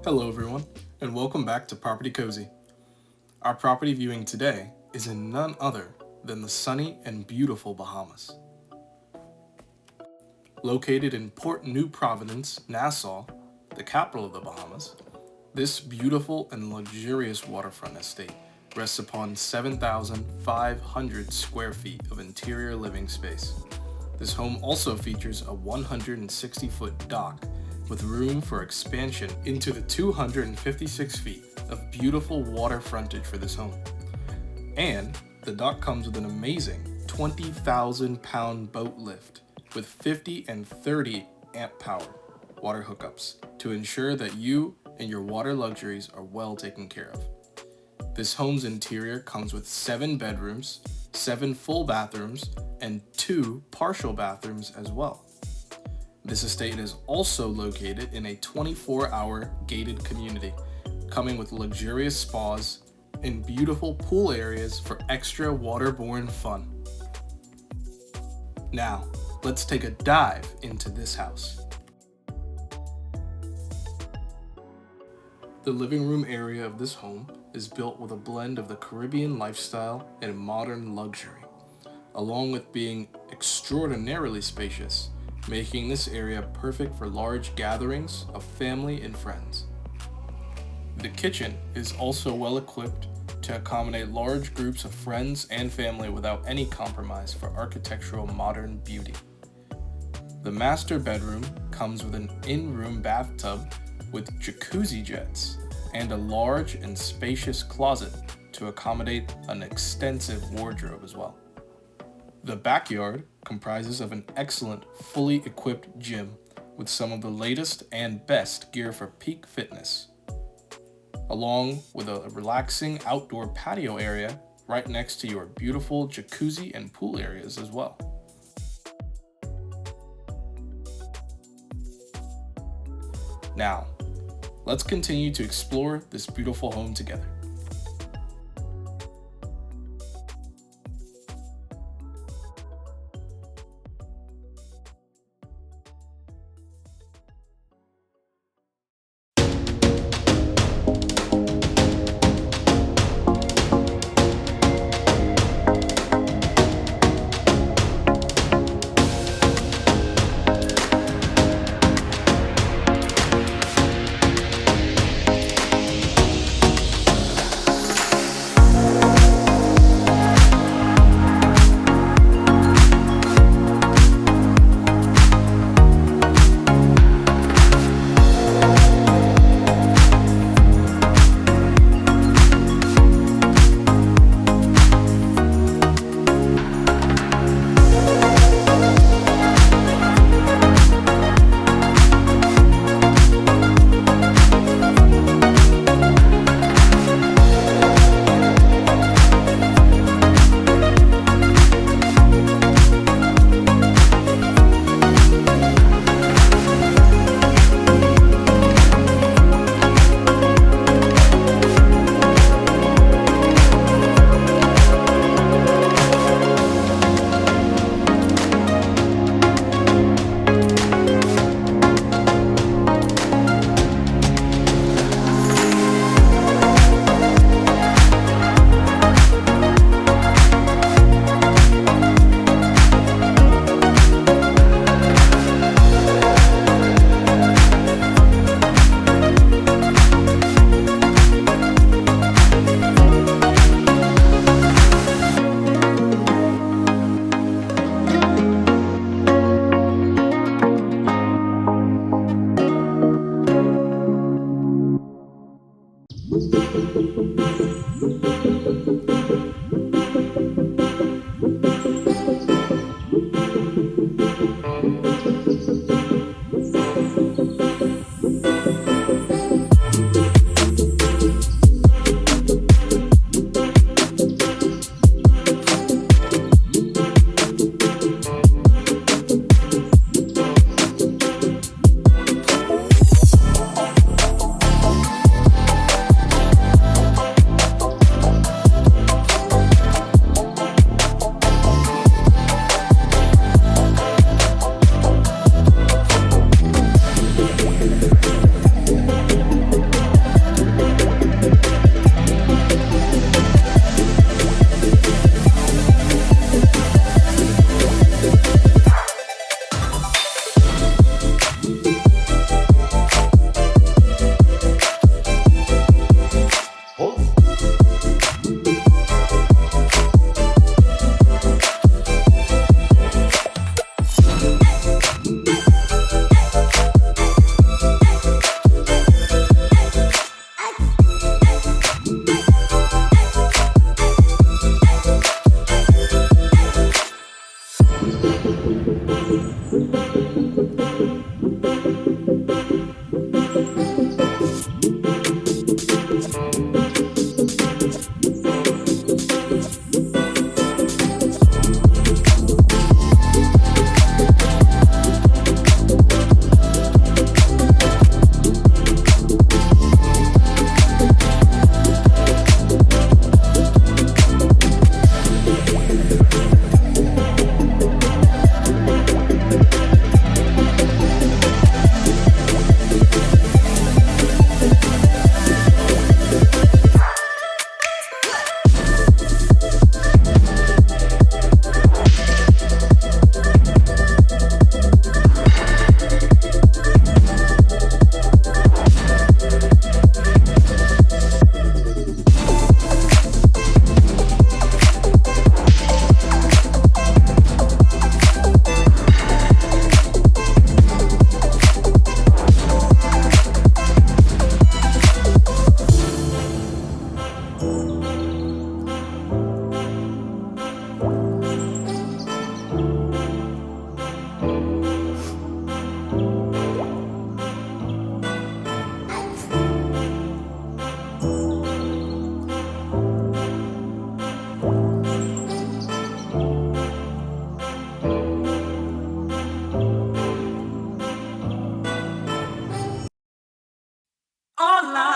Hello everyone, and welcome back to Property Cozy. Our property viewing today is in none other than the sunny and beautiful Bahamas. Located in Port New Providence, Nassau, the capital of the Bahamas, this beautiful and luxurious waterfront estate rests upon 7,500 square feet of interior living space. This home also features a 160-foot dock with room for expansion into the 256 feet of beautiful water frontage for this home. And the dock comes with an amazing 20,000-pound boat lift with 50 and 30 amp power water hookups to ensure that you and your water luxuries are well taken care of. This home's interior comes with 7 bedrooms, 7 full bathrooms, and 2 partial bathrooms as well. This estate is also located in a 24-hour gated community, coming with luxurious spas and beautiful pool areas for extra waterborne fun. Now, let's take a dive into this house. The living room area of this home is built with a blend of the Caribbean lifestyle and modern luxury, along with being extraordinarily spacious, making this area perfect for large gatherings of family and friends. The kitchen is also well equipped to accommodate large groups of friends and family without any compromise for architectural modern beauty. The master bedroom comes with an in-room bathtub with jacuzzi jets and a large and spacious closet to accommodate an extensive wardrobe as well. The backyard comprises of an excellent, fully equipped gym with some of the latest and best gear for peak fitness, along with a relaxing outdoor patio area right next to your beautiful jacuzzi and pool areas as well. Now, let's continue to explore this beautiful home together.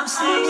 I'm saying.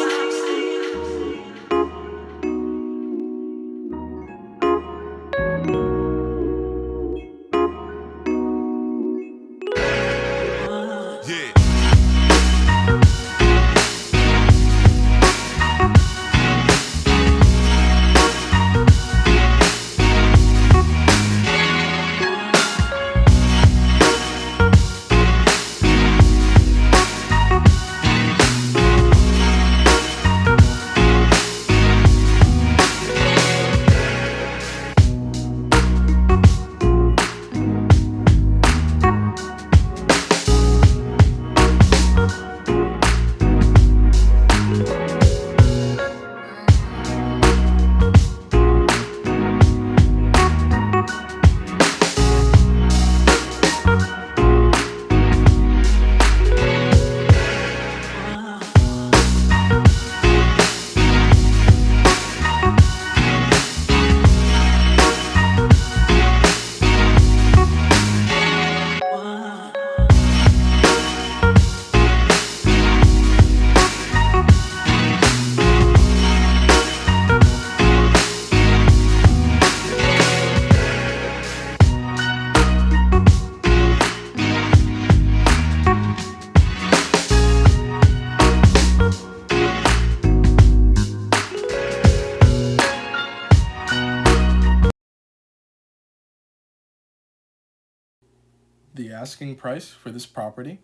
The asking price for this property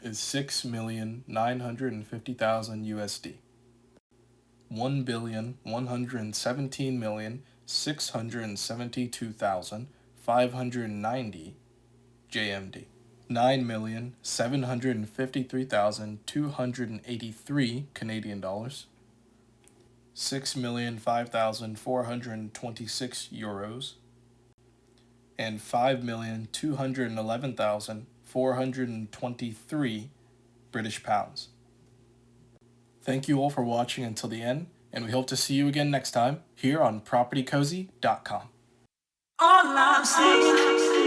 is $6,950,000 USD. $1,117,672,590 JMD. $9,753,283 Canadian dollars. 6,005,426 euros. And 5,211,423 British pounds. Thank you all for watching until the end, and we hope to see you again next time here on PropertyCozy.com. All I'm saying.